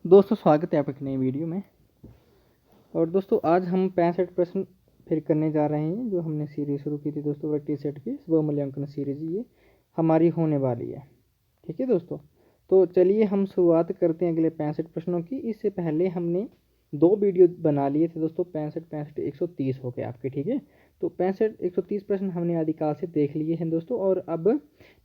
दोस्तों स्वागत है आपका एक नई वीडियो में। और दोस्तों आज हम 65 प्रश्न फिर करने जा रहे हैं। जो हमने सीरीज शुरू की थी दोस्तों प्रैक्टिस सेट की स्व मूल्यांकन सीरीज, ये हमारी होने वाली है। ठीक है दोस्तों, तो चलिए हम शुरुआत करते हैं अगले 65 प्रश्नों की। इससे पहले हमने 2 वीडियो बना लिए थे दोस्तों, 65 130 हो गए आपके। ठीक है, तो 65 130 प्रश्न हमने आदिकाल से देख लिए हैं दोस्तों, और अब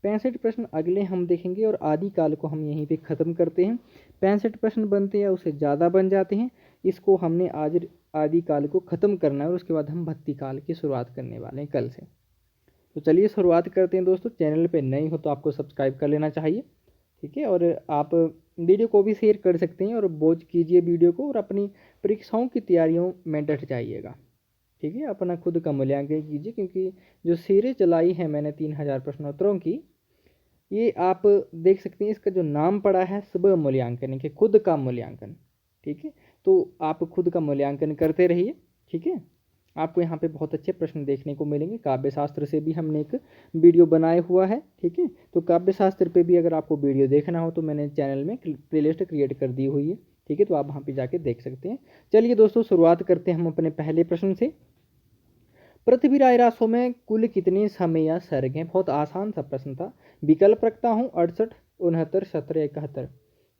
65 प्रश्न अगले हम देखेंगे और आदिकाल को हम यहीं पे ख़त्म करते हैं। 65 प्रश्न बनते हैं उससे ज़्यादा बन जाते हैं, इसको हमने आज आदिकाल को ख़त्म करना है और उसके बाद हम भक्ति काल की शुरुआत करने वाले हैं कल से। तो चलिए शुरुआत करते हैं दोस्तों। चैनल पे नए हो तो आपको सब्सक्राइब कर लेना चाहिए। ठीक है, और आप वीडियो को भी शेयर कर सकते हैं और वॉच कीजिए वीडियो को, और अपनी परीक्षाओं की तैयारियों में डट जाइएगा। ठीक है, अपना खुद का मूल्यांकन कीजिए, क्योंकि जो सीरीज चलाई है मैंने 3000 प्रश्नोत्तरों की, ये आप देख सकते हैं इसका जो नाम पड़ा है स्व मूल्यांकन, यानी कि खुद का मूल्यांकन। ठीक है, तो आप खुद का मूल्यांकन करते रहिए। ठीक है, आपको यहाँ पे बहुत अच्छे प्रश्न देखने को मिलेंगे। काव्य शास्त्र से भी हमने एक वीडियो बनाया हुआ है। ठीक है, तो काव्य शास्त्र पे भी अगर आपको वीडियो देखना हो तो मैंने चैनल में प्लेलिस्ट क्रिएट कर दी हुई है। ठीक है, तो आप वहाँ पे जाके देख सकते हैं। चलिए दोस्तों शुरुआत करते हैं हम अपने पहले प्रश्न से। पृथ्वी राय रासों में कुल कितने समय या सर्ग हैं? बहुत आसान सा प्रश्न था। विकल्प रखता हूँ 68, 69, 17, 71।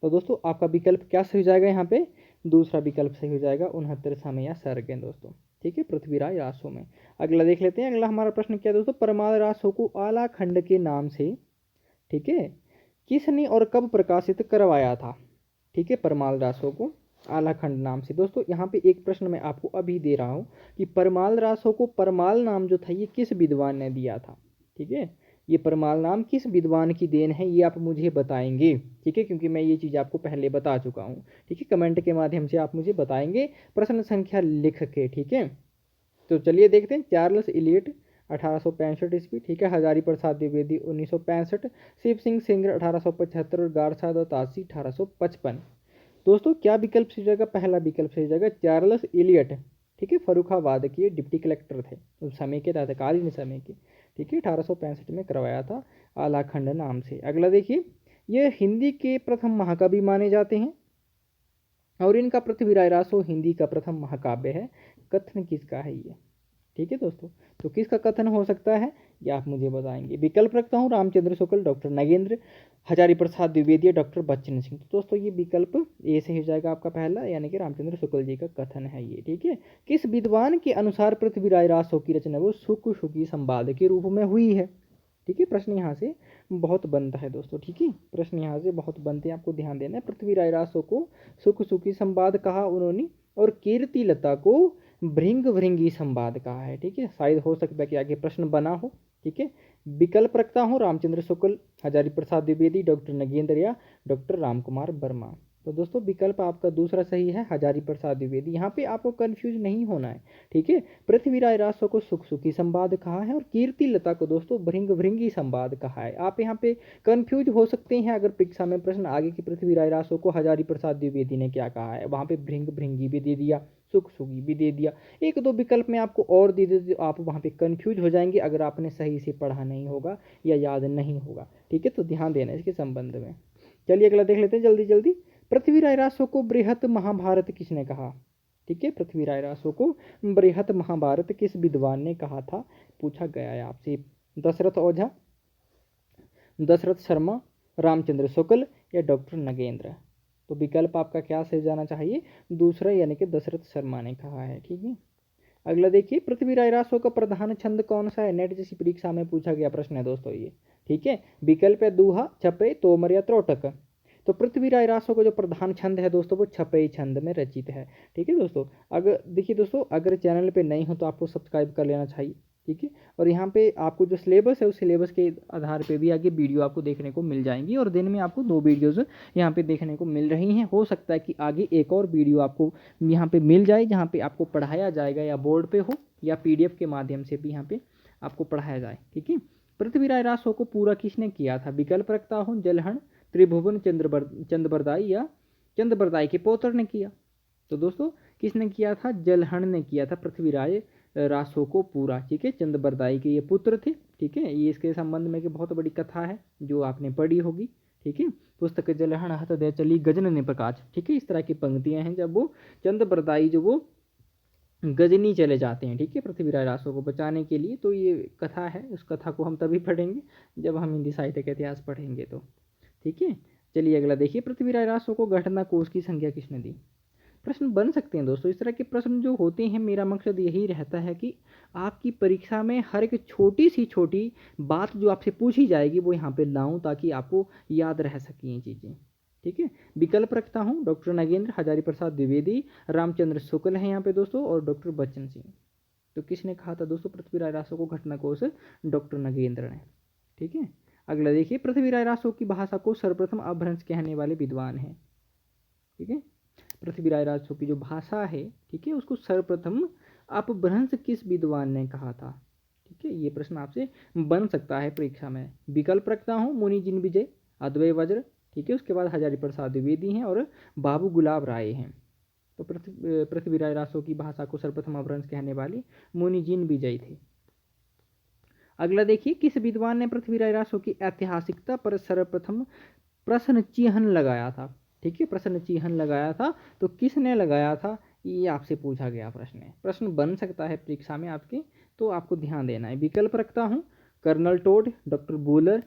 तो दोस्तों आपका विकल्प क्या सही हो जाएगा? यहाँ पे दूसरा विकल्प सही हो जाएगा, 69 समय या सर्ग हैं दोस्तों। ठीक है, पृथ्वी राय रासों में। अगला देख लेते हैं। अगला हमारा प्रश्न क्या है दोस्तों? परमाल रासों को आला खंड के नाम से, ठीक है, किसने और कब प्रकाशित करवाया था? ठीक है, परमाल रासों को आलाखंड नाम से। दोस्तों यहाँ पे एक प्रश्न मैं आपको अभी दे रहा हूँ कि परमाल रासों को परमाल नाम जो था ये किस विद्वान ने दिया था? ठीक है, ये परमाल नाम किस विद्वान की देन है, ये आप मुझे बताएंगे। ठीक है, क्योंकि मैं ये चीज़ आपको पहले बता चुका हूँ। ठीक है, कमेंट के माध्यम से आप मुझे बताएंगे प्रश्न संख्या लिख के। ठीक है, तो चलिए देखते हैं। चार्ल्स इलियट 1865 ईस्वी। ठीक है, हजारी प्रसाद द्विवेदी 1965, शिव सिंह सेंगर 1875 और गारसा दासी 1855। दोस्तों क्या विकल्प सही जाएगा? पहला विकल्प सही जाएगा, चार्ल्स इलियट। ठीक है, फरुखाबाद के डिप्टी कलेक्टर थे उस समय के, तत्कालीन समय के। ठीक है, 1865 में करवाया था आलाखंड नाम से। अगला देखिए, ये हिंदी के प्रथम महाकवि माने जाते हैं और इनका पृथ्वी राय रासो हिंदी का प्रथम महाकाव्य है। कथन किसका है ये? ठीक है दोस्तों, तो किसका कथन हो सकता है ये आप मुझे बताएंगे। विकल्प रखता हूँ रामचंद्र शुक्ल, डॉक्टर नगेंद्र, हजारी प्रसाद द्विवेदी, डॉक्टर बच्चन सिंह। तो दोस्तों ये विकल्प ए से हो जाएगा आपका पहला, यानी कि रामचंद्र शुक्ल जी का कथन है ये। ठीक है, किस विद्वान के अनुसार पृथ्वी राय रासो की रचना वो सुख सुखी संवाद के रूप में हुई है? ठीक है, प्रश्न यहाँ से बहुत बनता है दोस्तों। ठीक है, प्रश्न यहाँ से बहुत बनते हैं, आपको ध्यान देना है। पृथ्वी राय रासो को सुख सुखी संवाद कहा उन्होंने, और कीर्ति लता को भृंग भृंगी संवाद कहा है। ठीक है, शायद हो सकता है कि आगे प्रश्न बना हो। ठीक है, विकल्प रखता हूँ रामचंद्र शुक्ल, हजारी प्रसाद द्विवेदी, डॉक्टर नगेंद्र या डॉक्टर रामकुमार वर्मा। तो दोस्तों विकल्प आपका दूसरा सही है, हजारी प्रसाद द्विवेदी। यहाँ पे आपको कंफ्यूज नहीं होना है। ठीक है, पृथ्वी राय रासो को सुख सुखी संवाद कहा है और कीर्ति लता को दोस्तों भृंग भृंगी संवाद कहा है। आप यहाँ पे कंफ्यूज हो सकते हैं अगर परीक्षा में प्रश्न आगे की पृथ्वी राय रासो को हजारी प्रसाद द्विवेदी ने क्या कहा है, वहाँ पे भृंग भृंगी भी दे दिया, सुख सुखी भी दे दिया। एक दो विकल्प में आपको और दे दे तो आप वहाँ पे कंफ्यूज हो जाएंगे अगर आपने सही से पढ़ा नहीं होगा या याद नहीं होगा। ठीक है, तो ध्यान देना इसके संबंध में। चलिए अगला देख लेते हैं जल्दी जल्दी। पृथ्वी राय रासो को बृहत महाभारत किसने कहा? ठीक है, पृथ्वी राय रासो को बृहत महाभारत किस विद्वान ने कहा था, पूछा गया है आपसे। दशरथ ओझा, दशरथ शर्मा, रामचंद्र शुक्ल या डॉक्टर नगेंद्र। तो विकल्प आपका क्या सही जाना चाहिए? दूसरा, यानी कि दशरथ शर्मा ने कहा है। ठीक है, अगला देखिए, पृथ्वी राय रासो का प्रधान छंद कौन सा है? नेट जैसी परीक्षा में पूछा गया प्रश्न है दोस्तों ये। ठीक है, विकल्प है दूहा, छपे, तोमर या त्रोटक। तो पृथ्वी राय रासो का जो प्रधान छंद है दोस्तों वो छपई छंद में रचित है। ठीक है दोस्तों, अगर देखिए दोस्तों, अगर चैनल पे नहीं हो तो आपको सब्सक्राइब कर लेना चाहिए। ठीक है, और यहाँ पे आपको जो सिलेबस है उस सिलेबस के आधार पे भी आगे वीडियो आपको देखने को मिल जाएंगी, और दिन में आपको 2 वीडियोज़ यहाँ पे देखने को मिल रही हैं। हो सकता है कि आगे एक और वीडियो आपको यहाँ पे मिल जाए जहाँ पे आपको पढ़ाया जाएगा, या बोर्ड पे हो या पीडीएफ के माध्यम से भी यहाँ पे आपको पढ़ाया जाए। ठीक है, पृथ्वी राय रासो को पूरा किसने किया था? विकल्प रखता हूँ, जलहण, त्रिभुवन चंद्रबरदाई या चंद्रबरदाई के पौत्र ने किया। तो दोस्तों किसने किया था? जलहण ने किया था पृथ्वी राय रासो को पूरा। ठीक है, चंद्रबरदाई के ये पुत्र थे। ठीक है, ये इसके संबंध में कि बहुत बड़ी कथा है जो आपने पढ़ी होगी। ठीक है। पुस्तक जलहण हत दे चली गजन ने प्रकाश, ठीक है। इस तरह की पंक्तियां हैं जब वो चंद बरदाई जो वो गजनी चले जाते हैं, ठीक है, पृथ्वीराज रासो को बचाने के लिए। तो ये कथा है, उस कथा को हम तभी पढ़ेंगे जब हम हिंदी साहित्य का इतिहास पढ़ेंगे तो, ठीक है। चलिए अगला देखिए, पृथ्वीराज रासो को घटना कोश की संज्ञा किसने दी। प्रश्न बन सकते हैं दोस्तों, इस तरह के प्रश्न जो होते हैं, मेरा मकसद यही रहता है कि आपकी परीक्षा में हर एक छोटी सी छोटी बात जो आपसे पूछी जाएगी वो यहाँ पे लाऊं, ताकि आपको याद रह सकें ये चीज़ें, ठीक है। विकल्प रखता हूँ, डॉक्टर नागेंद्र, हजारी प्रसाद द्विवेदी, रामचंद्र शुक्ल है यहाँ पे दोस्तों, और डॉक्टर बच्चन सिंह। तो किसने कहा था दोस्तों पृथ्वीराज रासो को घटना कोश, डॉक्टर नागेंद्र ने, ठीक है। अगला देखिए, पृथ्वीराज रासो की भाषा को सर्वप्रथम अपभ्रंश कहने वाले विद्वान हैं, ठीक है। पृथ्वीराज रासो की जो भाषा है, ठीक है, उसको सर्वप्रथम अपभ्रंश किस विद्वान ने कहा था, ठीक है। ये प्रश्न आपसे बन सकता है परीक्षा में। विकल्प रखता हूँ, मुनि जिन विजय, अद्वैय वज्र, ठीक है, उसके बाद हजारी प्रसाद द्विवेदी हैं और बाबू गुलाब राय हैं। तो पृथ्वीराज रासो की भाषा को सर्वप्रथम अपभ्रंश कहने वाले मुनि जिन विजय थे। अगला देखिए, किस विद्वान ने पृथ्वीराज रासो की ऐतिहासिकता पर सर्वप्रथम प्रश्न चिन्ह लगाया था, ठीक है, प्रश्न चिन्ह लगाया था। तो किसने लगाया था, ये आपसे पूछा गया प्रश्न है, प्रश्न बन सकता है परीक्षा में आपके, तो आपको ध्यान देना है। विकल्प रखता हूँ, colonel Tod, doctor Buhler,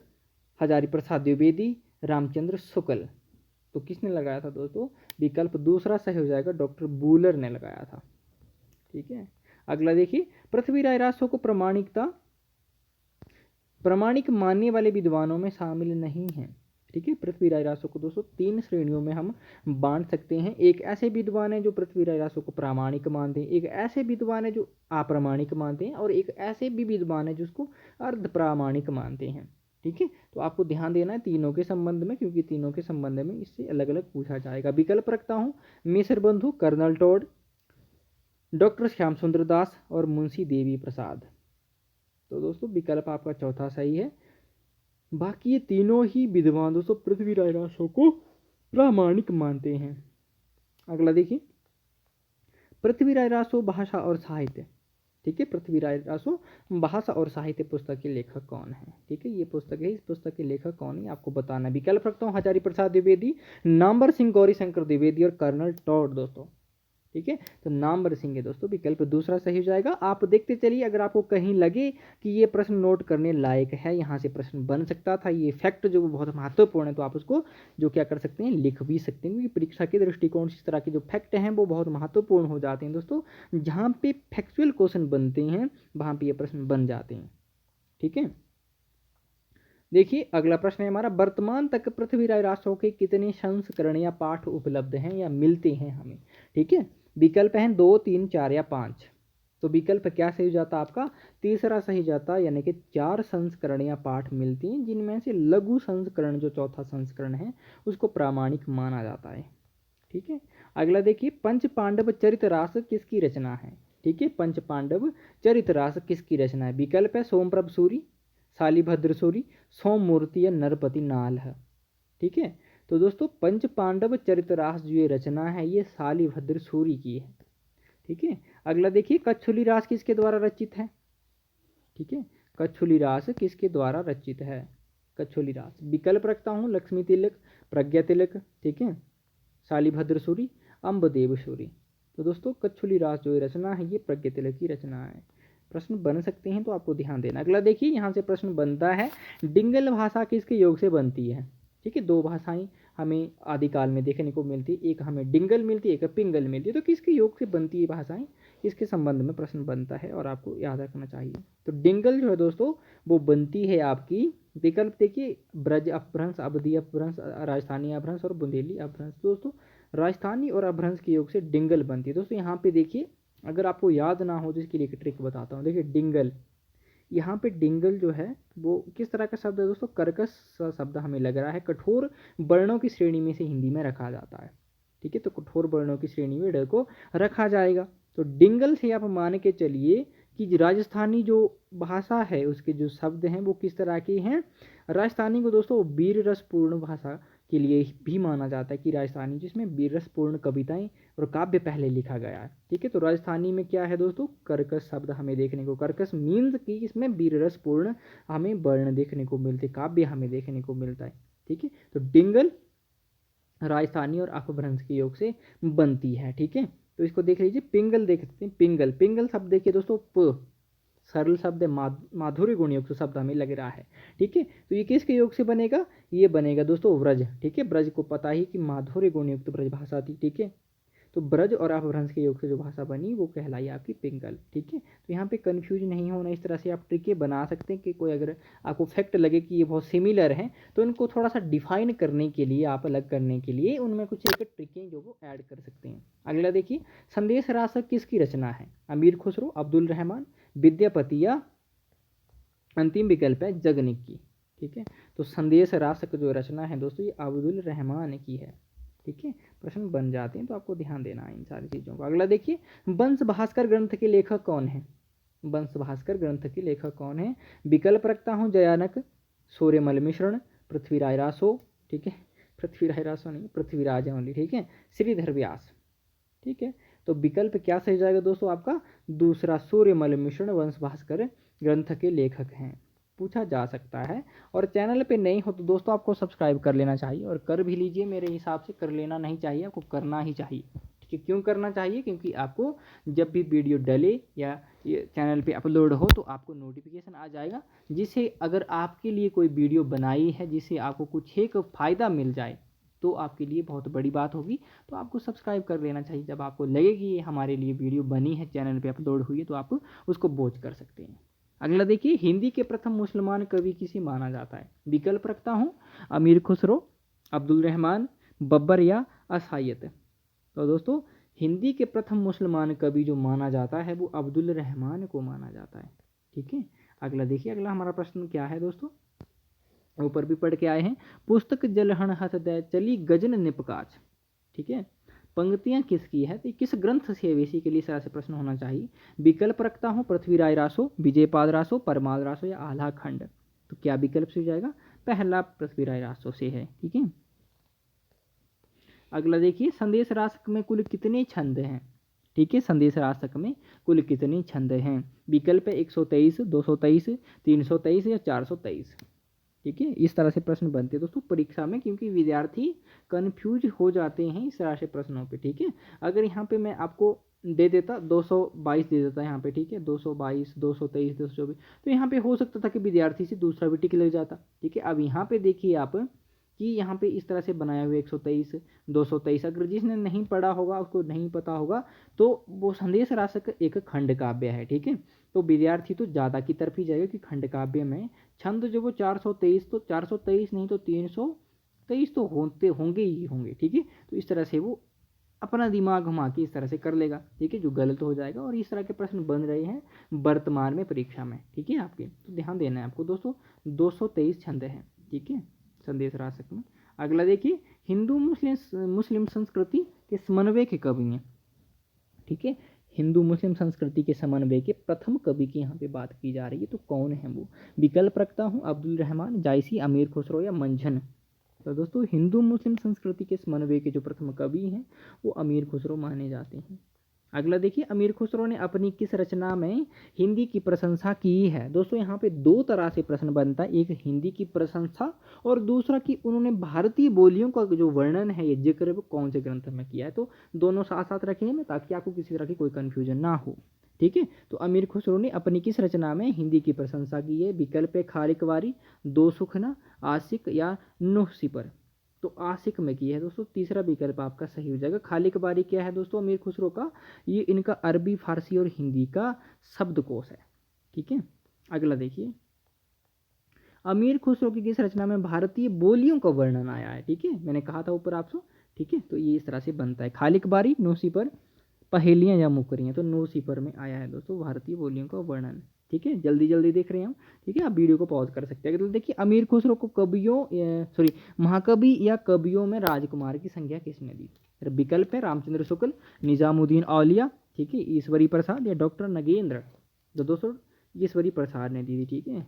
Hazari Prasad Dwivedi, Ramchandra Shukla. तो किसने लगाया था दोस्तों, विकल्प दूसरा सही हो जाएगा, डॉक्टर बूलर ने लगाया था, ठीक है। अगला देखिए, पृथ्वीराज रासो को प्रामाणिक मानने वाले विद्वानों में शामिल नहीं है, ठीक है। पृथ्वीराज रासो को दोस्तों 3 श्रेणियों में हम बांट सकते हैं। एक ऐसे विद्वान है जो पृथ्वीराज रासो को प्रामाणिक मानते हैं, एक ऐसे विद्वान है जो अप्रामाणिक मानते हैं, और एक ऐसे भी विद्वान है जिसको अर्ध प्रामाणिक मानते हैं, ठीक है। तो आपको ध्यान देना है तीनों के संबंध में, क्योंकि तीनों के संबंध में इससे अलग अलग पूछा जाएगा। विकल्प रखता हूँ, मिश्र बंधु, कर्नल टोड, डॉक्टर श्याम सुंदर दास और मुंशी देवी प्रसाद। तो दोस्तों विकल्प आपका चौथा सही है। बाकी ये तीनों ही विद्वान दोस्तों पृथ्वीराज रासो को प्रामाणिक मानते हैं। अगला देखिए, पृथ्वीराज रासो भाषा और साहित्य, ठीक है, पृथ्वीराज रासो भाषा और साहित्य पुस्तक के लेखक कौन है, ठीक है। ये पुस्तक है, इस पुस्तक के लेखक कौन है आपको बताना। विकल्प रखता हूँ, हजारी प्रसाद द्विवेदी, नामवर सिंह गौरी शंकर द्विवेदी और कर्नल टोड दोस्तों, ठीक है। तो नामवर सिंह है दोस्तों, विकल्प दूसरा सही हो जाएगा। आप देखते चलिए, अगर आपको कहीं लगे कि ये प्रश्न नोट करने लायक है, यहाँ से प्रश्न बन सकता था, ये फैक्ट जो बहुत महत्वपूर्ण है, तो आप उसको जो क्या कर सकते हैं, लिख भी सकते हैं, क्योंकि परीक्षा के दृष्टिकोण से इस तरह के जो फैक्ट हैं वो बहुत महत्वपूर्ण हो जाते हैं दोस्तों। जहाँ पे फैक्चुअल क्वेश्चन बनते हैं वहाँ पे ये प्रश्न बन जाते हैं, ठीक है। देखिए अगला प्रश्न है हमारा, वर्तमान तक पृथ्वीराज रासो के कितने संस्करण या पाठ उपलब्ध हैं या मिलते हैं हमें, ठीक है। विकल्प हैं 2, 3, 4 या 5। तो विकल्प क्या सही हो जाता आपका, तीसरा सही जाता, यानी कि 4 संस्करण या पाठ मिलती हैं, जिनमें से लघु संस्करण जो चौथा संस्करण है उसको प्रामाणिक माना जाता है, ठीक है। अगला देखिए, पंच पांडव चरितरास किसकी रचना है, ठीक है। पंच पांडव चरितरास किसकी रचना है। विकल्प है सोमप्रभ सूरी, शालिभद्र सूरी, सोममूर्ति या नरपति नाल है, ठीक है। तो दोस्तों पंच पांडव चरितरास जो ये रचना है ये शालिभद्र सूरी की है, ठीक है। अगला देखिए, कच्छुली रास किसके द्वारा रचित है, ठीक है। कच्छुली रास किसके द्वारा रचित है, कच्छुली रास। विकल्प रखता हूँ, लक्ष्मी तिलक, प्रज्ञा तिलक, ठीक है, शालिभद्र सूरी, अम्बदेव सूरी। तो दोस्तों कच्छुली रास जो रचना है ये प्रज्ञा तिलक की रचना है। प्रश्न बन सकते हैं तो आपको ध्यान देना। अगला देखिए, यहाँ से प्रश्न बनता है, डिंगल भाषा किसके योग से बनती है, ठीक है। 2 भाषाएं हमें आदिकाल में देखने को मिलती है, एक हमें डिंगल मिलती है, एक पिंगल मिलती है। तो किसके योग से बनती है भाषाएं, इसके संबंध में प्रश्न बनता है और आपको याद रखना चाहिए। तो डिंगल जो है दोस्तों वो बनती है आपकी, विकल्प देखिए, ब्रज अपभ्रंश, अवधी अपभ्रंश, राजस्थानी अपभ्रंश और बुंदेली अपभ्रंश। दोस्तों राजस्थानी और अपभ्रंश के योग से डिंगल बनती है। दोस्तों यहाँ पे देखिए, अगर आपको याद ना हो तो इसके लिए एक ट्रिक बताता हूँ। देखिए डिंगल, यहाँ पे डिंगल जो है वो किस तरह का शब्द है दोस्तों, कर्कश सा शब्द हमें लग रहा है, कठोर वर्णों की श्रेणी में से हिंदी में रखा जाता है, ठीक है। तो कठोर वर्णों की श्रेणी में ड को रखा जाएगा। तो डिंगल से आप मान के चलिए कि राजस्थानी जो भाषा है उसके जो शब्द हैं वो किस तरह के हैं। राजस्थानी को दोस्तों वीर रसपूर्ण भाषा के लिए भी माना जाता है, कि राजस्थानी जिसमें वीर रसपूर्ण कविताएं और काव्य पहले लिखा गया है, ठीक है। तो राजस्थानी में क्या है दोस्तों, कर्कश शब्द हमें देखने को, कर्कश मीन्स कि इसमें वीर रसपूर्ण हमें वर्ण देखने को मिलते, काव्य हमें देखने को मिलता है, ठीक है। तो डिंगल राजस्थानी और अपभ्रंश के योग से बनती है, ठीक है। तो इसको देख लीजिए, पिंगल देख सकते हैं, पिंगल, पिंगल शब्द देखिए दोस्तों, प सरल शब्द है, माधुर्य गुण युक्त शब्द हमें लग रहा है, ठीक है। तो ये किसके योग से बनेगा, ये बनेगा दोस्तों व्रज, ठीक है। ब्रज को पता ही कि माधुर्य गुण युक्त ब्रज भाषा थी, ठीक है। तो ब्रज और अपभ्रंश के योग से जो भाषा बनी वो कहलाई आपकी पिंगल, ठीक है। तो यहाँ पे कंफ्यूज नहीं होना, इस तरह से आप ट्रिकें बना सकते हैं कि कोई अगर आपको फैक्ट लगे कि ये बहुत सिमिलर हैं तो इनको थोड़ा सा डिफाइन करने के लिए, आप अलग करने के लिए उनमें कुछ एक ट्रिकें जो वो ऐड कर सकते हैं। अगला देखिए, संदेश रासक किसकी रचना है, अमीर खुसरो, अब्दुल रहमान, विद्यापति या अंतिम विकल्प है जगनिक की, ठीक है। तो संदेश रासक जो रचना है दोस्तों ये अब्दुल रहमान की है, ठीक है। प्रश्न बन जाते हैं तो आपको ध्यान देना है इन सारी चीज़ों को। अगला देखिए, वंश भास्कर ग्रंथ के लेखक कौन है, वंश भास्कर ग्रंथ के लेखक कौन है, विकल्प रखता हूँ जयानक, सूर्यमल मिश्रण, पृथ्वीराज रासो, ठीक है, पृथ्वीराज रासो नहीं, पृथ्वीराज ओनली, ठीक है, श्रीधर व्यास, ठीक है। तो विकल्प क्या सही जाएगा दोस्तों आपका दूसरा, सूर्यमल मिश्रण वंश भास्कर ग्रंथ के लेखक हैं, पूछा जा सकता है। और चैनल पे नहीं हो तो दोस्तों आपको सब्सक्राइब कर लेना चाहिए, और कर भी लीजिए, मेरे हिसाब से कर लेना नहीं चाहिए, आपको करना ही चाहिए, ठीक है। क्यों करना चाहिए, क्योंकि आपको जब भी वीडियो डले या ये चैनल पे अपलोड हो तो आपको नोटिफिकेशन आ जाएगा, जिससे अगर आपके लिए कोई वीडियो बनाई है जिससे आपको कुछ एक फ़ायदा मिल जाए तो आपके लिए बहुत बड़ी बात होगी। तो आपको सब्सक्राइब कर लेना चाहिए, जब आपको लगे कि ये हमारे लिए वीडियो बनी है, चैनल पे अपलोड हुई है, तो आप उसको वॉच कर सकते हैं। अगला देखिए, हिंदी के प्रथम मुसलमान कवि किसे माना जाता है, विकल्प रखता हूँ अमीर खुसरो, अब्दुल रहमान, बब्बर या असायत। तो दोस्तों हिंदी के प्रथम मुसलमान कवि जो माना जाता है वो अब्दुल रहमान को माना जाता है, ठीक है। अगला देखिए, अगला हमारा प्रश्न क्या है दोस्तों, ऊपर भी पढ़ के आए हैं, पुस्तक जलहन हथ दे चली गजन निपकाच, ठीक है। पंक्तियां किसकी है, तो किस ग्रंथ से बेसिकली इस तरह से प्रश्न होना चाहिए। विकल्प रखता हूँ पृथ्वीराज रासो, विजयपाद रासो, परमाल रासो या आल्हा खंड। तो क्या विकल्प से हो जाएगा, पहला पृथ्वीराज रासो से है, ठीक है। अगला देखिए, संदेश रासक में कुल कितने छंद हैं, ठीक है। संदेश रासक में कुल कितने छंद हैं, विकल्प है 123, 223, 323 या 423, ठीक है। इस तरह से प्रश्न बनते हैं दोस्तों परीक्षा में, क्योंकि विद्यार्थी कंफ्यूज हो जाते हैं इस तरह से प्रश्नों पे, ठीक है। अगर यहाँ पे मैं आपको दे देता 222 दे देता यहाँ पे, ठीक है, 222, 223, 224, तो यहाँ पे हो सकता था कि विद्यार्थी से दूसरा भी टिक लग जाता, ठीक है। अब यहाँ पे देखिए आप कि यहाँ पे इस तरह से बनाए हुए 123, 223, अगर जिसने नहीं पढ़ा होगा, उसको नहीं पता होगा, तो वो संदेश रासक एक खंड काव्य है, ठीक है। तो विद्यार्थी तो ज़्यादा की तरफ ही जाएगा कि खंड काव्य में छंद जो वो 423, तो 423 नहीं तो 323 तो होते होंगे ही होंगे, ठीक है। तो इस तरह से वो अपना दिमाग घुमा के इस तरह से कर लेगा, ठीक है, जो गलत हो जाएगा। और इस तरह के प्रश्न बन रहे हैं वर्तमान में परीक्षा में, ठीक है आपके, तो ध्यान देना है आपको दोस्तों। 223 छंद हैं, ठीक है, संदेश रासक में। अगला देखिए, हिंदू मुस्लिम संस्कृति के समन्वय के कवि हैं, ठीक है। हिंदू मुस्लिम संस्कृति के समन्वय के प्रथम कवि की यहाँ पे बात की जा रही है, तो कौन है वो। विकल्प रखता हूँ अब्दुल रहमान, जायसी, अमीर खुसरो या मंझन। तो दोस्तों हिंदू मुस्लिम संस्कृति के समन्वय के जो प्रथम कवि हैं वो अमीर खुसरो माने जाते हैं। अगला देखिए, अमीर खुसरो ने अपनी किस रचना में हिंदी की प्रशंसा की है। दोस्तों यहाँ पे दो तरह से प्रश्न बनता है, एक हिंदी की प्रशंसा और दूसरा कि उन्होंने भारतीय बोलियों का जो वर्णन है, ये जिक्र वो कौन से ग्रंथ में किया है। तो दोनों साथ साथ रखेंगे ताकि आपको किसी तरह की कोई कन्फ्यूजन ना हो, ठीक है। तो अमीर खुसरो ने अपनी किस रचना में हिंदी की प्रशंसा की है। विकल्प है खालिक वारी, दो सुखना, आशिक या नुह सिपर। तो आशिक में की है दोस्तों, तीसरा विकल्प आपका सही हो जाएगा। खालिक बारी क्या है दोस्तों अमीर खुसरो का, ये इनका अरबी, फारसी और हिंदी का शब्दकोश है, ठीक है। अगला देखिए, अमीर खुसरो की किस रचना में भारतीय बोलियों का वर्णन आया है, ठीक है, मैंने कहा था ऊपर आपसे, ठीक है। तो ये इस तरह से बनता है, खालिक बारी, नौसिपर, पहेलियां या मुकरियां। तो नौसिपर में आया है दोस्तों भारतीय बोलियों का वर्णन, ठीक है। जल्दी जल्दी देख रहे हैं हम, ठीक है, आप वीडियो को पॉज कर सकते हैं। अगर देखिए, अमीर खुसरो को महाकवि या कवियों में राजकुमार की संज्ञा किसने दी। विकल्प है रामचंद्र शुक्ल, निजामुद्दीन औलिया, ठीक है, ईश्वरी प्रसाद या डॉक्टर नगेंद्र। तो दोस्तों ईश्वरी प्रसाद ने दी थी, ठीक है,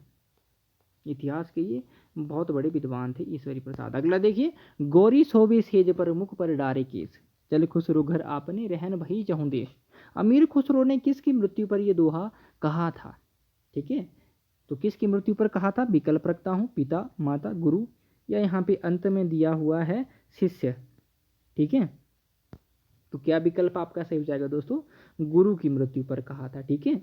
इतिहास के ये बहुत बड़े विद्वान थे ईश्वरी प्रसाद। अगला देखिए, गौरी सोवे सेज पर मुख पर डारे केस, चल खुसरो घर आपने रहन भई चहुं देश। अमीर खुसरो ने किसकी मृत्यु पर यह दोहा कहा था, ठीक है। तो किसकी मृत्यु पर कहा था, विकल्प रखता हूँ पिता, माता, गुरु या यहाँ पे अंत में दिया हुआ है शिष्य। ठीक है, तो क्या विकल्प आपका सही हो जाएगा दोस्तों? गुरु की मृत्यु पर कहा था। ठीक है,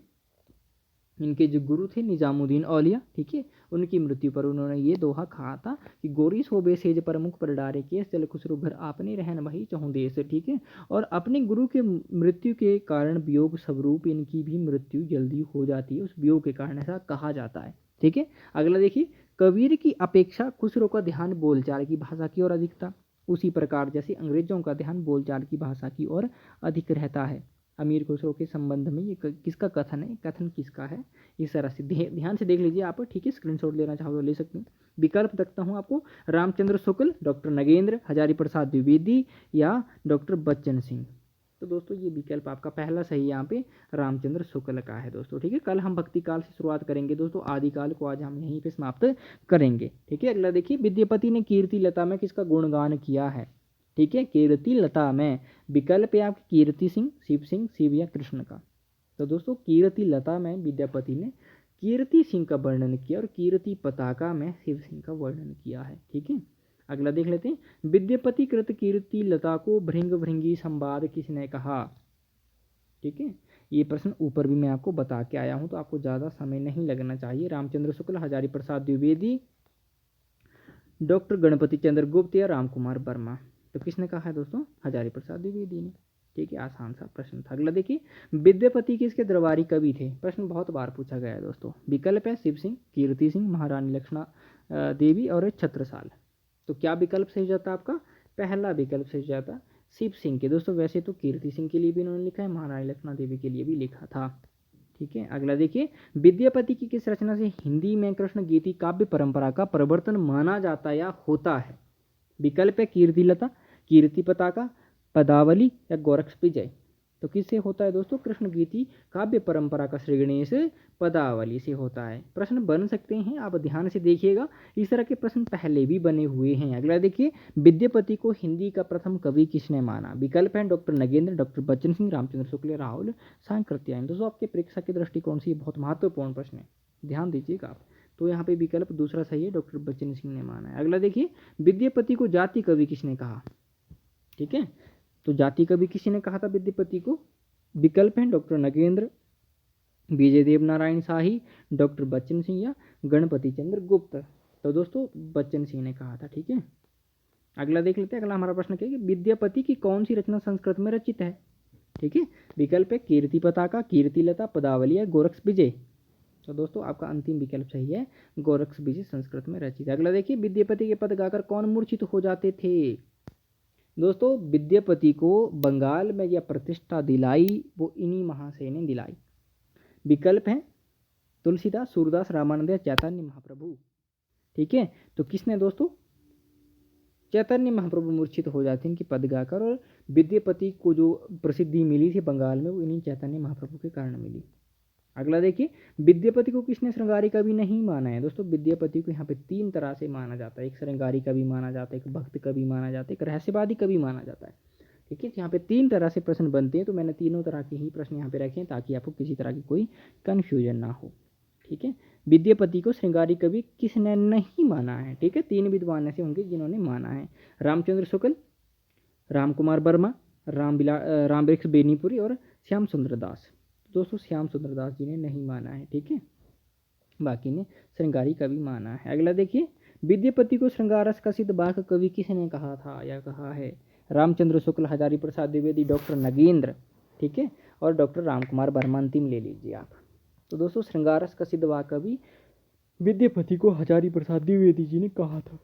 इनके जो गुरु थे निजामुद्दीन औलिया, ठीक है, उनकी मृत्यु पर उन्होंने ये दोहा कहा था कि गोरी सोबे सेज प्रमुख पर डारे केस चल खुसरो घर आपने रहन वही चहुँ देश। ठीक है, और अपने गुरु के मृत्यु के कारण वियोग स्वरूप इनकी भी मृत्यु जल्दी हो जाती है, उस वियोग के कारण ऐसा कहा जाता है। ठीक है, अगला देखिए, कबीर की अपेक्षा खुसरो का ध्यान बोलचाल की भाषा की ओर अधिक था, उसी प्रकार जैसे अंग्रेजों का ध्यान बोलचाल की भाषा की ओर अधिक रहता है। अमीर खुसरो के संबंध में ये किसका कथन है, कथन किसका है, इस तरह से ध्यान से देख लीजिए आप। ठीक है, स्क्रीनशॉट लेना चाहो तो ले सकते हैं। विकल्प देखता हूँ आपको, रामचंद्र शुक्ल, डॉक्टर नगेंद्र, हजारी प्रसाद द्विवेदी या डॉक्टर बच्चन सिंह। तो दोस्तों ये विकल्प आपका पहला सही यहाँ पे रामचंद्र शुक्ल का है दोस्तों। ठीक है, कल हम भक्ति काल से शुरुआत करेंगे दोस्तों, आदिकाल को आज हम यहीं पे समाप्त करेंगे। ठीक है, अगला देखिए, विद्यापति ने कीर्ति लता में किसका गुणगान किया है? ठीक है, कीर्ति लता में विकल्प है आपकी कीर्ति सिंह, शिव या कृष्ण का। तो दोस्तों कीर्ति लता में विद्यापति ने कीर्ति सिंह का वर्णन किया और कीर्ति पताका में शिव सिंह का वर्णन किया है। ठीक है, अगला देख लेते हैं, विद्यापति कृत कीर्ति लता को भृंग भृंगी संवाद किसने कहा? ठीक है, ये प्रश्न ऊपर भी मैं आपको बता के आया हूं, तो आपको ज़्यादा समय नहीं लगना चाहिए। रामचंद्र शुक्ल, हजारी प्रसाद द्विवेदी, डॉक्टर गणपति चंद्र गुप्त या राम कुमार वर्मा। तो किसने कहा है दोस्तों? हजारी प्रसाद द्विवेदी ने। ठीक है, आसान सा प्रश्न था। अगला देखिए, विद्यापति किसके दरबारी कवि थे? प्रश्न बहुत बार पूछा गया है दोस्तों। विकल्प है शिव सिंह, कीर्ति सिंह, महारानी लक्ष्मणा देवी और छत्रसाल। तो क्या विकल्प सही जाता आपका? पहला विकल्प सही जाता शिव सिंह के। दोस्तों वैसे तो कीर्ति सिंह के लिए भी इन्होंने लिखा है, महारानी लक्ष्मणा देवी के लिए भी लिखा था। ठीक है, अगला देखिए, विद्यापति की किस रचना से हिंदी में कृष्ण गीति काव्य परंपरा का प्रवर्तन माना जाता या होता है? विकल्प है कीर्ति लता, कीर्ति पताका, पदावली या गोरक्ष विजय। तो किससे होता है दोस्तों? कृष्ण गीति काव्य परंपरा का श्रीगणेश पदावली से होता है। प्रश्न बन सकते हैं, आप ध्यान से देखिएगा, इस तरह के प्रश्न पहले भी बने हुए हैं। अगला देखिए, विद्यापति को हिंदी का प्रथम कवि किसने माना? विकल्प है डॉक्टर नगेंद्र, डॉक्टर बच्चन सिंह, रामचंद्र शुक्ल, राहुल सांकृत्यायन। दोस्तों आपके परीक्षा के दृष्टिकोण से बहुत महत्वपूर्ण प्रश्न है, ध्यान दीजिएगा आप। तो यहाँ पे विकल्प दूसरा सही है, डॉक्टर बच्चन सिंह ने माना है। अगला देखिए, विद्यापति को जाति कवि किसने कहा? ठीक है, तो जाति कवि किसी ने कहा था विद्यापति को? विकल्प हैं डॉक्टर नगेंद्र, विजय देव नारायण शाही, डॉक्टर बच्चन सिंह या गणपति चंद्र गुप्त। तो दोस्तों बच्चन सिंह ने कहा था। ठीक है, अगला देख लेते हैं। अगला हमारा प्रश्न क्या है कि विद्यापति की कौन सी रचना संस्कृत में रचित है? ठीक है, विकल्प है कीर्ति पताका, कीर्ति लता, पदावली या गोरक्ष विजय। तो दोस्तों आपका अंतिम विकल्प सही है, गोरक्ष विजय संस्कृत में रचित है। अगला देखिए, विद्यापति के पद गाकर कौन मूर्छित हो जाते थे? दोस्तों विद्यापति को बंगाल में यह प्रतिष्ठा दिलाई वो इन्हीं महाशय ने दिलाई। विकल्प हैं तुलसीदास, सूरदास, रामानंद या चैतन्य महाप्रभु। ठीक है, तो किसने दोस्तों? चैतन्य महाप्रभु मूर्छित हो जाते हैं इनकी पद गाकर, और विद्यापति को जो प्रसिद्धि मिली थी बंगाल में वो इन्हीं चैतन्य महाप्रभु के कारण मिली। अगला देखिए, विद्यापति को किसने श्रृंगारी कवि नहीं माना है? दोस्तों विद्यापति को यहाँ पे तीन तरह से माना जाता है, एक श्रृंगारी कवि माना जाता है, एक भक्त कवि माना जाता है, एक रहस्यवादी कवि माना जाता है। ठीक है, यहाँ पे तीन तरह से प्रश्न बनते हैं, तो मैंने तीनों तरह के ही प्रश्न यहाँ पे रखे हैं ताकि आपको किसी तरह की कोई कन्फ्यूजन ना हो। ठीक है, विद्यापति को श्रृंगारी कवि किसने नहीं माना है? ठीक है, तीन विद्वान ऐसे होंगे जिन्होंने माना है, रामचंद्र शुक्ल, राम कुमार वर्मा, राम वृक्ष बेनीपुरी और श्याम सुंदर दास। दोस्तों श्याम सुंदर दास जी ने नहीं माना है। ठीक है, बाकी ने श्रृंगारी कवि माना है। अगला देखिए, विद्यापति को श्रृंगारस का सिद्ध बाक कवि किसने कहा था या कहा है? रामचंद्र शुक्ल, हजारी प्रसाद द्विवेदी, डॉक्टर नगेंद्र, ठीक है, और डॉक्टर राम कुमार वर्मा अंतिम ले लीजिए आप। तो दोस्तों श्रृंगारस का सिद्ध बाक कवि विद्यापति को हजारी प्रसाद द्विवेदी जी ने कहा था।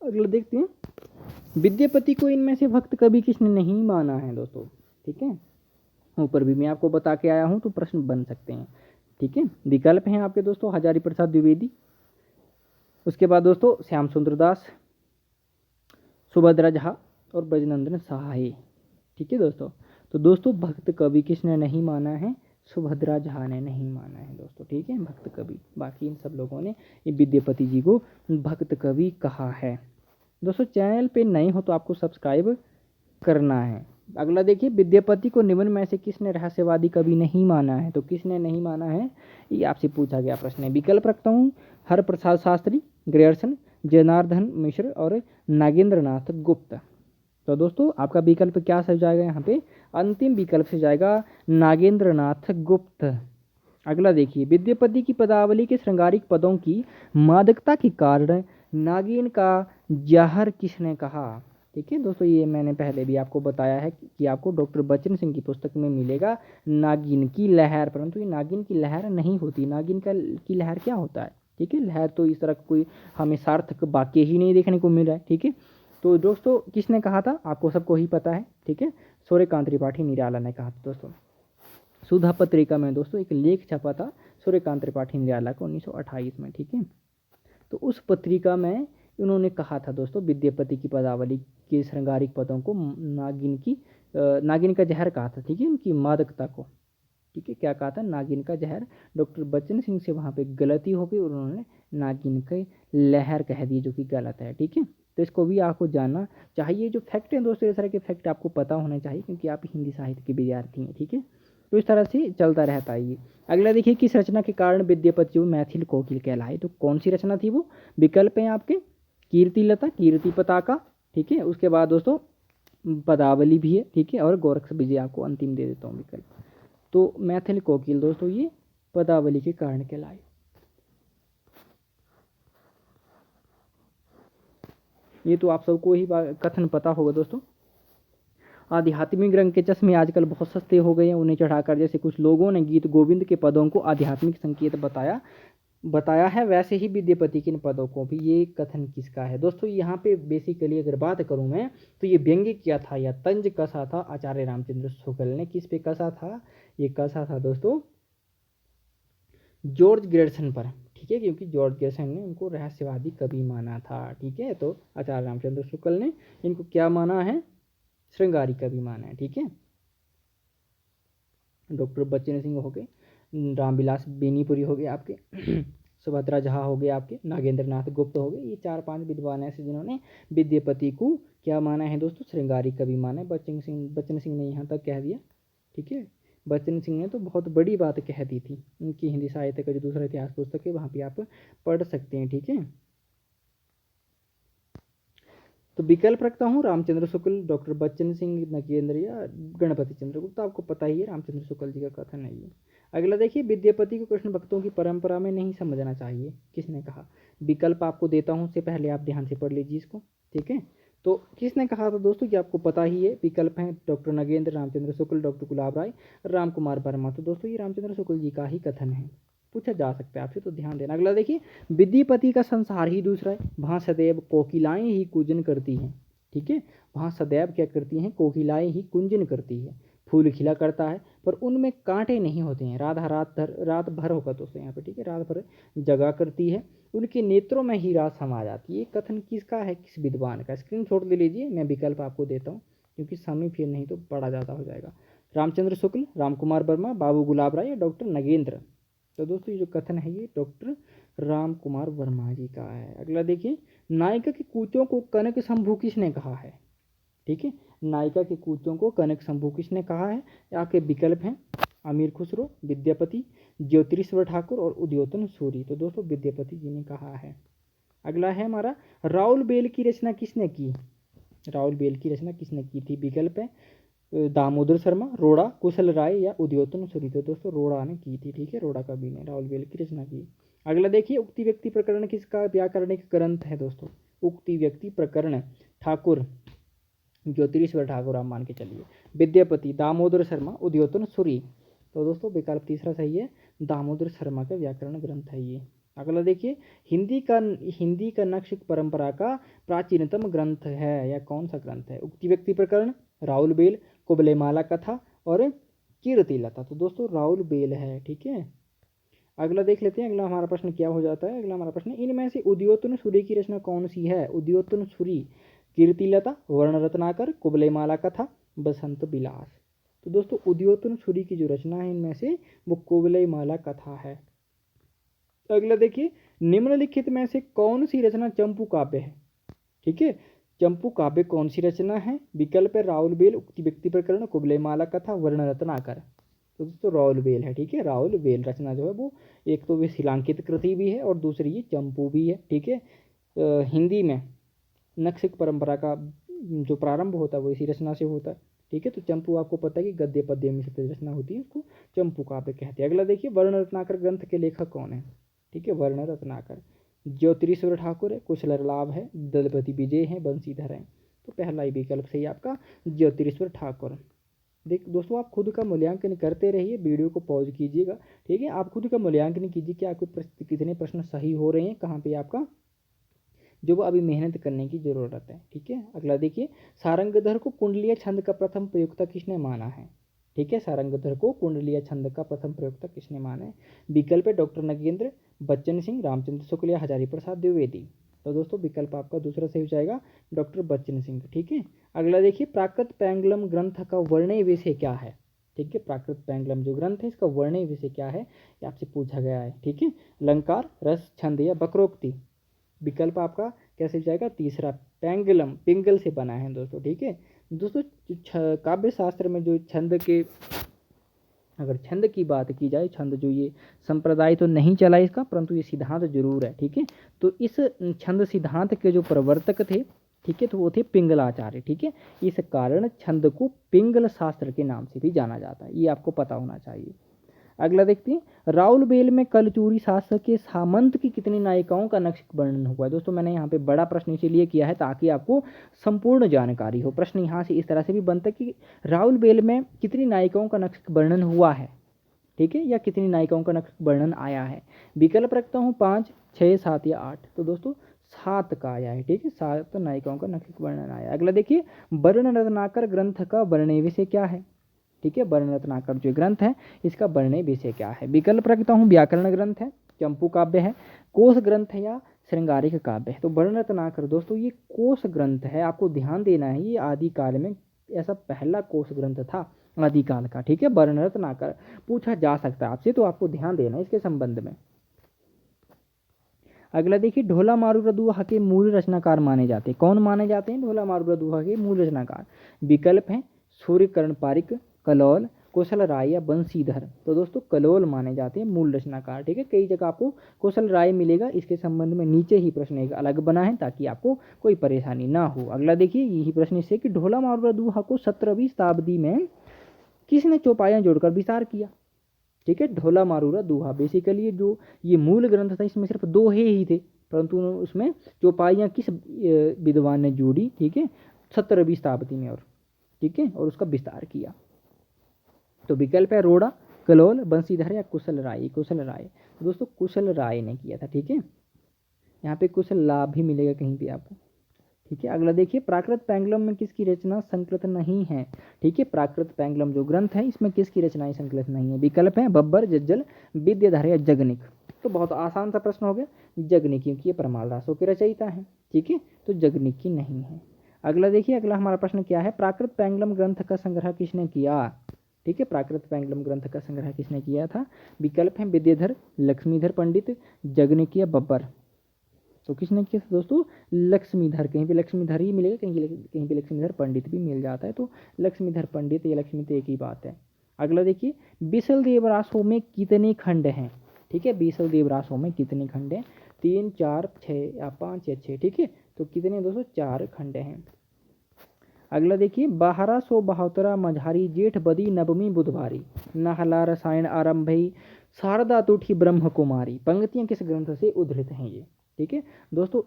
अगला देखते हैं, विद्यापति को इनमें से भक्त कवि किसने नहीं माना है दोस्तों? ठीक है, ऊपर भी मैं आपको बता के आया हूं, तो प्रश्न बन सकते हैं। ठीक है, विकल्प हैं आपके दोस्तों हजारी प्रसाद द्विवेदी, उसके बाद दोस्तों श्याम सुंदर दास, सुभद्रा झा और ब्रजनंदन सहाय। ठीक है दोस्तों, तो दोस्तों भक्त कवि किसने नहीं माना है? सुभद्रा झा ने नहीं माना है दोस्तों। ठीक है, भक्त कवि, बाकी इन सब लोगों ने विद्यापति जी को भक्त कवि कहा है। दोस्तों चैनल पे नए हो तो आपको सब्सक्राइब करना है, अगला देखिए, विद्यापति को निम्न में से किसने रहस्यवादी कवि नहीं माना है? तो किसने नहीं माना है, ये आपसे पूछा गया प्रश्न है। विकल्प रखता हूँ, हरप्रसाद शास्त्री, ग्रेयर्सन, जनार्दन मिश्र और नागेंद्र नाथ गुप्त। तो दोस्तों आपका विकल्प क्या सही जाएगा यहाँ पे? अंतिम विकल्प से जाएगा नागेंद्र नाथ गुप्त। अगला देखिए, विद्यापति की पदावली के श्रृंगारिक पदों की मादकता के कारण नागिन का जहर किसने कहा? ठीक है दोस्तों, ये मैंने पहले भी आपको बताया है कि आपको डॉक्टर बच्चन सिंह की पुस्तक में मिलेगा नागिन की लहर, परंतु ये नागिन की लहर नहीं होती। नागिन की लहर क्या होता है? ठीक है, लहर तो इस तरह कोई हमें सार्थक वाक्य ही नहीं देखने को मिल रहा है। ठीक है, तो दोस्तों किसने कहा था आपको सबको ही पता है। ठीक है, सूर्यकांत त्रिपाठी निराला ने कहा था दोस्तों। सुधा पत्रिका में दोस्तों एक लेख छपा था सूर्यकांत त्रिपाठी निराला को 1928 में। ठीक है, तो उस पत्रिका में उन्होंने कहा था दोस्तों, विद्यापति की पदावली के श्रृंगारिक पदों को नागिन का जहर कहा था। ठीक है, उनकी मादकता को। ठीक है, क्या कहा था? नागिन का जहर। डॉक्टर बच्चन सिंह से वहाँ पे गलती हो गई, उन्होंने नागिन की लहर कह दी, जो कि गलत है। ठीक है, तो इसको भी आपको जानना चाहिए। जो फैक्ट हैं दोस्तों, इस तरह के फैक्ट आपको पता होने चाहिए, क्योंकि आप हिंदी साहित्य के विद्यार्थी हैं। ठीक है, तो इस तरह से चलता रहता है ये। अगला देखिए, किस रचना के कारण विद्यापति जो मैथिल कोकिल कहलाए? तो कौन सी रचना थी वो? विकल्प हैं आपके, कीर्तिलता, कीर्ति पताका। ठीक है, उसके बाद दोस्तों पदावली भी है। ठीक है, और गोरक्ष विजय आपको अंतिम दे देता हूँ विकल्प। तो मैथिल कोकिल दोस्तों ये पदावली के कारण कहलाए। ये तो आप सबको ही कथन पता होगा दोस्तों। आध्यात्मिक रंग के चश्मे आजकल बहुत सस्ते हो गए हैं, उन्हें चढ़ाकर जैसे कुछ लोगों ने गीत गोविंद के पदों को आध्यात्मिक संकेत बताया है, वैसे ही विद्यापति के इन पदों को भी। ये कथन किसका है दोस्तों? यहाँ पे बेसिकली अगर बात करूँ मैं, तो ये व्यंग्य क्या था या तंज कसा था आचार्य रामचंद्र शुक्ल ने। किस पे कसा था? ये कसा था दोस्तों जॉर्ज ग्रेडसन पर। ठीक है, क्योंकि जॉर्ज ग्रेडसन ने उनको रहस्यवादी कवि माना था। ठीक है, तो आचार्य रामचंद्र शुक्ल ने इनको क्या माना है? श्रृंगारी कवि माना है। ठीक है, डॉक्टर बच्चन सिंह हो गए, रामविलास बेनीपुरी हो गए आपके, सुभद्रा झा हो गए आपके, नागेंद्र नाथ गुप्त हो गए। ये 4-5 विद्वान ऐसे जिन्होंने विद्यापति को क्या माना है दोस्तों? श्रृंगारी कवि माना है। बच्चन सिंह ने यहाँ तक कह दिया। ठीक है, बच्चन सिंह ने तो बहुत बड़ी बात कह दी थी। उनकी हिंदी साहित्य का जो दूसरा इतिहास पुस्तक है वहाँ पे आप पढ़ सकते हैं। ठीक है, तो विकल्प रखता हूँ रामचंद्र शुक्ल, डॉक्टर बच्चन सिंह, नगेंद्र या गणपति चंद्रगुप्त। आपको पता ही है रामचंद्र शुक्ल जी का कथन है ये। अगला देखिए, विद्यापति को कृष्ण भक्तों की परंपरा में नहीं समझना चाहिए, किसने कहा? विकल्प आपको देता हूँ, उससे पहले आप ध्यान से पढ़ लीजिए इसको। ठीक है, तो किसने कहा था दोस्तों कि आपको पता ही है। विकल्प हैं डॉक्टर नगेंद्र, रामचंद्र शुक्ल, डॉक्टर गुलाब राय, राम कुमार वर्मा। तो दोस्तों ये रामचंद्र शुक्ल जी का ही कथन है, पूछा जा सकता है आपसे, तो ध्यान देना। अगला देखिए, विद्यापति का संसार ही दूसरा है, वहाँ सदैव कोकिलाएं ही कूजन करती हैं। ठीक है, वहाँ सदैव क्या करती हैं? कोकिलाएं ही कुंजन करती है। फूल खिला करता है पर उनमें कांटे नहीं होते हैं। राधा रात भर होगा दोस्तों यहाँ पे। ठीक है, रात भर जगा करती है, उनके नेत्रों में ही रात समा जाती है। ये कथन किसका है? किस विद्वान का? स्क्रीनशॉट ले लीजिए, मैं विकल्प आपको देता हूँ, क्योंकि समय फिर नहीं तो बड़ा ज़्यादा हो जाएगा। रामचंद्र शुक्ल, राम कुमार वर्मा, बाबू गुलाब राय या डॉक्टर नगेंद्र। तो दोस्तों ये जो कथन है ये डॉक्टर राम कुमार वर्मा जी का है। अगला देखिए, नायिका के कूचों को कनक शंभू किसने कहा है? ठीक है, नायिका के कूचों को कनक शंभू किसने कहा है? आपके विकल्प हैं अमीर खुसरो, विद्यापति, ज्योतिरीश्वर ठाकुर और उद्योतन सूरी। तो दोस्तों विद्यापति जी ने कहा है। अगला है हमारा, राउल बेल की रचना किसने की? राउल बेल की रचना किसने की थी? विकल्प है दामोदर शर्मा, रोड़ा, कुशल राय या उद्योतन सूरी। तो दोस्तों रोड़ा ने की थी। ठीक है, रोड़ा कवि ने राउल बेल की रचना की। अगला देखिए, उक्ति व्यक्ति प्रकरण किसका व्याकरणिक ग्रंथ है दोस्तों? उक्ति व्यक्ति प्रकरण ठाकुर, ज्योतिरीश्वर ठाकुर आप मान के चलिए, विद्यापति, दामोदर शर्मा, उद्योतन सूरी। तो दोस्तों विकल्प तीसरा सही है, दामोदर शर्मा का व्याकरण ग्रंथ है ये। अगला देखिए, हिंदी का नक्श परंपरा का प्राचीनतम ग्रंथ है या कौन सा ग्रंथ है? उक्ति व्यक्ति प्रकरण, राउल बेल, कुबलेमाला कथा और कीर्तिलता। तो दोस्तों राउल बेल है। ठीक है, अगला देख लेते हैं। अगला हमारा प्रश्न क्या हो जाता है? अगला हमारा प्रश्न, इनमें से उद्योतन सूरी की रचना कौन सी है? उद्योतन सूरी, कीर्तिलता, वर्ण रत्नाकर, कुबलेमाला कथा, बसंत विलास। तो दोस्तों उद्योतन सूरी की जो रचना है इनमें से वो कुबलेमाला कथा है। अगला देखिए, निम्नलिखित में से कौन सी रचना चंपू काव्य है? ठीक है, चंपू काव्य कौन सी रचना है? विकल्प है राउल बेल, उक्ति व्यक्ति प्रकरण, कुबले माला कथा, वर्ण रत्नाकर। तो दोस्तों राउल बेल है, ठीक है। राउल बेल रचना जो है वो एक तो वे शिलांकित कृति भी है और दूसरी ये चंपू भी है, ठीक है। हिंदी में नक्सिक परंपरा का जो प्रारंभ होता है वो इसी रचना से होता है, ठीक है। तो चंपू आपको पता है कि गद्य पद्य में से रचना होती है, उसको चंपू काव्य कहते हैं। अगला देखिए, वर्ण रत्नाकर ग्रंथ के लेखक कौन है? ठीक है, वर्ण रत्नाकर ज्योतिरीश्वर ठाकुर है, कुशललाभ है, दलपति विजय है, बंशीधर है। तो पहला ही विकल्प सही आपका ज्योतिरीश्वर ठाकुर। देख दोस्तों, आप खुद का मूल्यांकन करते रहिए, वीडियो को पॉज कीजिएगा, ठीक है। आप खुद का मूल्यांकन कीजिए कि आपके कितने प्रश्न सही हो रहे हैं, कहाँ पे आपका जो वो अभी मेहनत करने की जरूरत है, ठीक है। अगला देखिए, सारंगधर को कुंडलीय छंद का प्रथम प्रयोक्ता किसने माना है? ठीक है, सारंगधर को कुंडलीय छंद का प्रथम प्रयोक्ता किसने माना है? विकल्प है डॉक्टर नगेंद्र, बच्चन सिंह, रामचंद्र शुक्ल या हजारी प्रसाद द्विवेदी। तो दोस्तों विकल्प आपका दूसरा सही हो जाएगा, डॉक्टर बच्चन सिंह, ठीक है। अगला देखिए, प्राकृत पैंगलम ग्रंथ का वर्णय विषय क्या है? ठीक है, प्राकृत पैंगलम जो ग्रंथ है इसका वर्णय विषय क्या है, ये आपसे पूछा गया है, ठीक है। अलंकार, रस, छंद या वक्रोक्ति। विकल्प आपका कैसे जाएगा? तीसरा, पैंगलम, पिंगल से बना है दोस्तों, ठीक है। दोस्तों काव्य शास्त्र में जो छंद के, अगर छंद की बात की जाए, छंद जो ये संप्रदाय तो नहीं चला इसका, परंतु ये सिद्धांत जरूर है, ठीक है। तो इस छंद सिद्धांत के जो प्रवर्तक थे, ठीक है, तो वो थे पिंगलाचार्य, ठीक है। इस कारण छंद को पिंगल शास्त्र के नाम से भी जाना जाता है, ये आपको पता होना चाहिए। अगला देखते हैं, राउल बेल में कलचूरी शासक के सामंत की कितनी नायिकाओं का नक्श वर्णन हुआ है? दोस्तों मैंने यहाँ पे बड़ा प्रश्न इसीलिए किया है ताकि आपको संपूर्ण जानकारी हो। प्रश्न यहाँ से इस तरह से भी बनता है कि राउल बेल में कितनी नायिकाओं का नक्श वर्णन हुआ है, ठीक है, या कितनी नायिकाओं का नक्श वर्णन आया है। विकल्प रखता हूँ 5, 6, 7 या 8। तो दोस्तों 7 का आया है, ठीक है, 7 नायिकाओं का नक्श वर्णन आया। अगला देखिए, वर्ण रत्नाकर ग्रंथ का वर्णय विषय क्या है? ठीक है, वर्ण रत्नाकर जो ग्रंथ है इसका वर्णय विषय क्या है? विकल्प रखता हूँ, व्याकरण ग्रंथ है, चंपू काव्य है, कोश ग्रंथ है या श्रृंगारिक काव्य है। तो वर्ण रत्नाकर दोस्तों ये कोश ग्रंथ है, आपको ध्यान देना है, ये आदिकाल में ऐसा पहला कोश ग्रंथ था आदिकाल का, ठीक है। वर्ण रत्नाकर पूछा जा सकता है आपसे, तो आपको ध्यान देना है इसके संबंध में। अगला देखिए, ढोला मारूर दोहा के मूल रचनाकार माने जाते हैं। कौन माने जाते हैं ढोला मारूर दोहा के मूल रचनाकार? विकल्प है सूर्यकर्ण पारिक, कलोल, कौशल राय या बंशीधर। तो दोस्तों कलोल माने जाते हैं मूल रचनाकार, ठीक है। कई जगह आपको कौशल राय मिलेगा, इसके संबंध में नीचे ही प्रश्न एक अलग बना है ताकि आपको कोई परेशानी ना हो। अगला देखिए, यही प्रश्न इससे कि ढोला मारूर दोहा को 17वीं शताब्दी में किसने चौपाइयाँ जोड़कर विस्तार किया? ठीक है, ढोला मारूरा दोहा बेसिकली जो ये मूल ग्रंथ था इसमें सिर्फ दोहे ही थे, परंतु उसमें चौपाइयाँ किस विद्वान ने जोड़ी? ठीक है, 17वीं शताब्दी में, और ठीक है, और उसका विस्तार किया। तो विकल्प है रोड़ा, कलोल, बंशीधर या कुशल राय। कुशल राय, तो दोस्तों कुशल राय ने किया था, ठीक है। यहाँ पे कुशल लाभ भी मिलेगा कहीं पे आपको, ठीक है। अगला देखिए, प्राकृत पैंगलम में किसकी रचना संकलित नहीं है? ठीक है, प्राकृत पैंगलम जो ग्रंथ है इसमें किसकी रचनाएं संकलित नहीं है? विकल्प है बब्बर, जज्जल, विद्याधर या जगनिक। तो बहुत आसान सा प्रश्न हो गया, जगनिक, क्योंकि ये परमाल रासों के रचयिता है, ठीक है, तो जगनिक की नहीं है। अगला देखिए, अगला हमारा प्रश्न क्या है, प्राकृत पैंगलम ग्रंथ का संग्रह किसने किया? ठीक है, प्राकृत पैंगलम ग्रंथ का संग्रह किसने किया था? विकल्प है विद्याधर, लक्ष्मीधर पंडित, जगनिक या बब्बर। तो किसने किया दोस्तों? लक्ष्मीधर। कहीं पे लक्ष्मीधर ही मिलेगा, कहीं पे लक्ष्मीधर पंडित भी मिल जाता है, तो लक्ष्मीधर पंडित या लक्ष्मी तो एक ही बात है। अगला देखिए, बीसल देवरासों में कितने खंड हैं? ठीक है, बीसल देवरासों में कितने खंड हैं? 3, 4, 6 या 5 या 6, ठीक है। तो कितने दोस्तों? 4 खंड हैं। अगला देखिए, 1272 मझारी जेठ बदी नवमी बुधवारी, नहला रसायन आरंभई, शारदा तुठी ब्रह्म कुमारी। पंक्तियां किस ग्रंथ से उद्धृत हैं ये? ठीक है दोस्तों,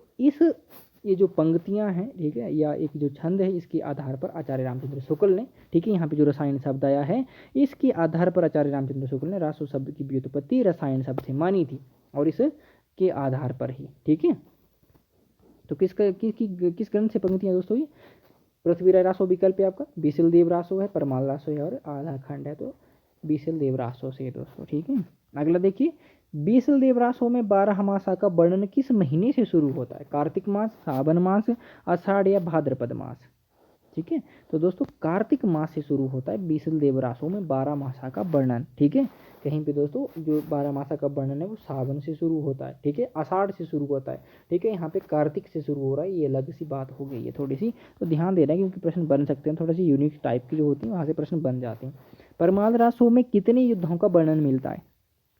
ये जो पंक्तियां हैं, ठीक है, या एक जो छंद है, इसके आधार पर आचार्य रामचंद्र शुक्ल ने, ठीक है, यहाँ पे जो रसायन शब्द आया है इसके आधार पर आचार्य रामचंद्र शुक्ल ने रासो शब्द की व्युत्पत्ति रसायन शब्द से मानी थी, और इसके आधार पर ही, ठीक है। तो किस ग्रंथ से पंक्तियां दोस्तों? ये पृथ्वीराय रासो विकल्प है आपका, बीसल देव रासो है, परमाल रासो है और आधा खंड है, तो बीसल देव रासो से दोस्तों, ठीक है। अगला देखिए, बीसल देव रासों में 12 मासा का वर्णन किस महीने से शुरू होता है? कार्तिक मास, सावन मास, आषाढ़ या भाद्रपद मास। ठीक है, तो दोस्तों कार्तिक मास से शुरू होता है बीसल देव रासों में 12 मासा का वर्णन, ठीक है। कहीं पे दोस्तों जो 12 मासा का वर्णन है वो सावन से शुरू होता है, ठीक है, आषाढ़ से शुरू होता है, ठीक है, यहाँ पे कार्तिक से शुरू हो रहा है, ये अलग सी बात हो गई है थोड़ी सी, तो ध्यान देना है क्योंकि प्रश्न बन सकते हैं, थोड़ा सी यूनिक टाइप की जो होती है वहाँ से प्रश्न बन जाते हैं। परमाल रासो में कितने युद्धों का वर्णन मिलता है,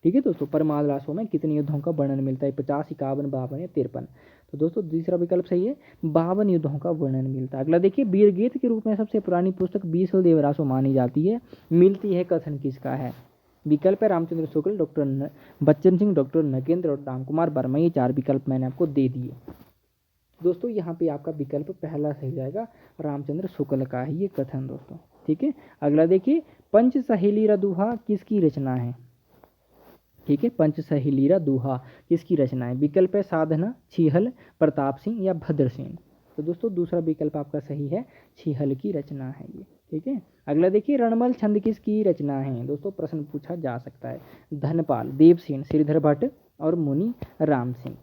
ठीक है दोस्तों, परमाल रासो में कितने युद्धों का वर्णन मिलता है, 50, 51, 52 या 53। तो दोस्तों दूसरा विकल्प सही है, 52 युद्धों का वर्णन मिलता है। अगला देखिए, वीरगीत के रूप में सबसे पुरानी पुस्तक बीसल देवरासो मानी जाती है, मिलती है, कथन किसका है। विकल्प है रामचंद्र शुक्ल, डॉक्टर बच्चन सिंह, डॉक्टर नगेंद्र और राम कुमार वर्मा। ये 4 विकल्प मैंने आपको दे दिए दोस्तों। यहाँ पे आपका विकल्प पहला सही जाएगा, रामचंद्र शुक्ल का है ये कथन दोस्तों, ठीक है। अगला देखिए, पंच सहेलीरा दोहा किसकी रचना है, ठीक है, पंच सहेलीरा दोहा किसकी रचना है। विकल्प है साधना, छीहल, प्रताप सिंह या भद्रसेन। तो दोस्तों दूसरा विकल्प आपका सही है, छीहल की रचना है ये, ठीक है। अगला देखिए, रणमल छंद किसकी रचना है दोस्तों, प्रश्न पूछा जा सकता है। धनपाल, देवसेन, श्रीधर भट्ट और मुनि राम सिंह।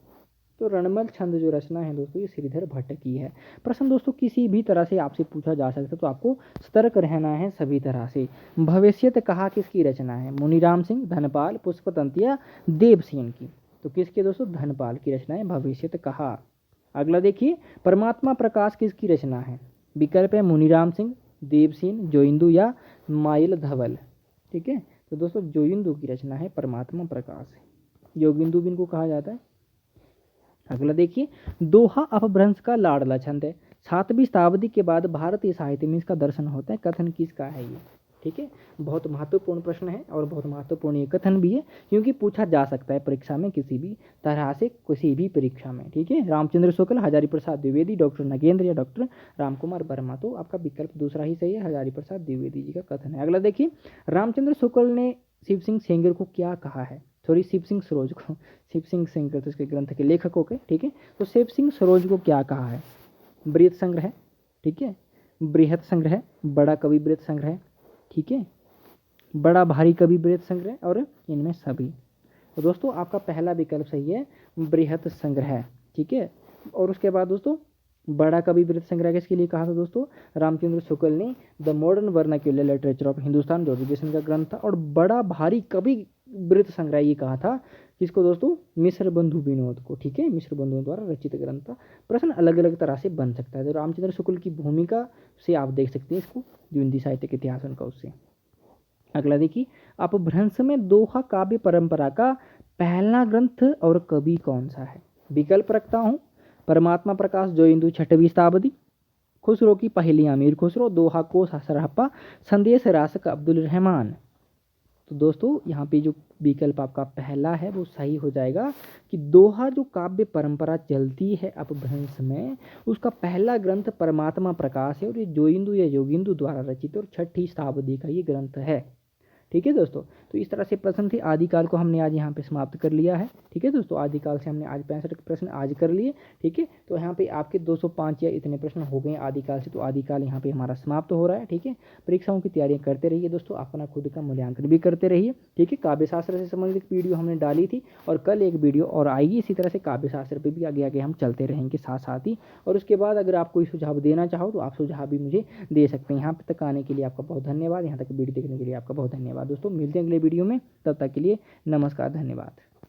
तो रणमल छंद जो रचना है दोस्तों ये श्रीधर भट्ट की है। प्रश्न दोस्तों किसी भी तरह से आपसे पूछा जा सकता है, तो आपको सतर्क रहना है सभी तरह से। भविष्यत कहा किसकी रचना है, मुनिराम सिंह, धनपाल, पुष्पतंत्र या देवसेन की। तो किसके दोस्तों, धनपाल की रचना है भविष्यत कहा। अगला देखिए, परमात्मा प्रकाश किसकी रचना है। विकल्प है मुनिराम सिंह, देवसेन, जोइंदू या माइल धवल, ठीक है। तो दोस्तों जोइंदू की रचना है परमात्मा प्रकाश, योगिंदू भी इनको कहा जाता है। अगला देखिए, दोहा अपभ्रंश का लाडला छंद है, 7वीं शताब्दी के बाद भारतीय साहित्य में इसका दर्शन होता है, कथन किसका है ये, ठीक है। बहुत महत्वपूर्ण प्रश्न है और बहुत महत्वपूर्ण ये कथन भी है, क्योंकि पूछा जा सकता है परीक्षा में किसी भी तरह से, किसी भी परीक्षा में, ठीक है। रामचंद्र शुक्ल, हजारी प्रसाद द्विवेदी, डॉक्टर नगेंद्र या डॉक्टर राम कुमार वर्मा। तो आपका विकल्प दूसरा ही सही है, हजारी प्रसाद द्विवेदी जी का कथन है। अगला देखिए, रामचंद्र शुक्ल ने शिव सिंह सेंगर को क्या कहा है, सॉरी शिव सिंह सरोज को, शिव सिंह सेंगर तो इसके ग्रंथ के लेखक हो गए, ठीक है। तो शिव सिंह सरोज को क्या कहा है, बृहत संग्रह, ठीक है, बृहत संग्रह, बड़ा कवि बृहत संग्रह, ठीक है, बड़ा भारी कवि बृहत संग्रह और इनमें सभी। तो दोस्तों आपका पहला विकल्प सही है, बृहत संग्रह, ठीक है। और उसके बाद दोस्तों बड़ा कवि बृहत संग्रह किसके लिए कहा था दोस्तों, रामचंद्र शुक्ल ने the modern vernacular literature of Hindustan जो एजुकेशन का ग्रंथ था। और बड़ा भारी कवि बृहत संग्रह ये कहा था किसको दोस्तों, मिश्र बंधु विनोद को, ठीक है, मिश्र बंधुओं द्वारा रचित ग्रंथ था। प्रश्न अलग अलग तरह से बन सकता है, तो रामचंद्र शुक्ल की भूमिका से आप देख सकते हैं इसको, जो हिंदी साहित्य के इतिहास उनका उससे। अगला देखिए, अपभ्रंश में दोहा काव्य परंपरा का पहला ग्रंथ और कवि कौन सा है। विकल्प रखता हूँ, परमात्मा प्रकाश जोइंदू 6वीं शताब्दी, खुसरो की पहेलियां मीर खुसरो, दोहा कोश सरहप्पा, संदेश रासक अब्दुल रहमान। तो दोस्तों यहाँ पे जो विकल्प आपका पहला है वो सही हो जाएगा कि दोहा जो काव्य परंपरा चलती है अपभ्रंश में, उसका पहला ग्रंथ परमात्मा प्रकाश है और ये जोइंदू या योगिंदू द्वारा रचित और 6वीं शताब्दी का ये ग्रंथ है, ठीक है दोस्तों। तो इस तरह से प्रश्न थे, आदिकाल को हमने आज यहाँ पे समाप्त कर लिया है, ठीक है दोस्तों। आदिकाल से हमने आज 65 प्रश्न आज कर लिए, ठीक है। तो यहाँ पे आपके 205 या इतने प्रश्न हो गए आदिकाल से, तो आदिकाल यहाँ पे हमारा समाप्त हो रहा है, ठीक है। परीक्षाओं की तैयारियां करते रहिए दोस्तों, अपना खुद का मूल्यांकन भी करते रहिए, ठीक है। काव्यशास्त्र से संबंधित वीडियो हमने डाली थी और कल एक वीडियो और आएगी, इसी तरह से काव्यशास्त्र पर भी आगे आगे हम चलते रहेंगे साथ साथ ही। और उसके बाद अगर आप कोई सुझाव देना चाहो तो आप सुझाव भी मुझे दे सकते हैं। यहाँ तक आने के लिए आपका बहुत धन्यवाद, यहाँ तक वीडियो देखने के लिए आपका बहुत धन्यवाद दोस्तों। मिलते हैं अगले वीडियो में, तब तक के लिए नमस्कार, धन्यवाद।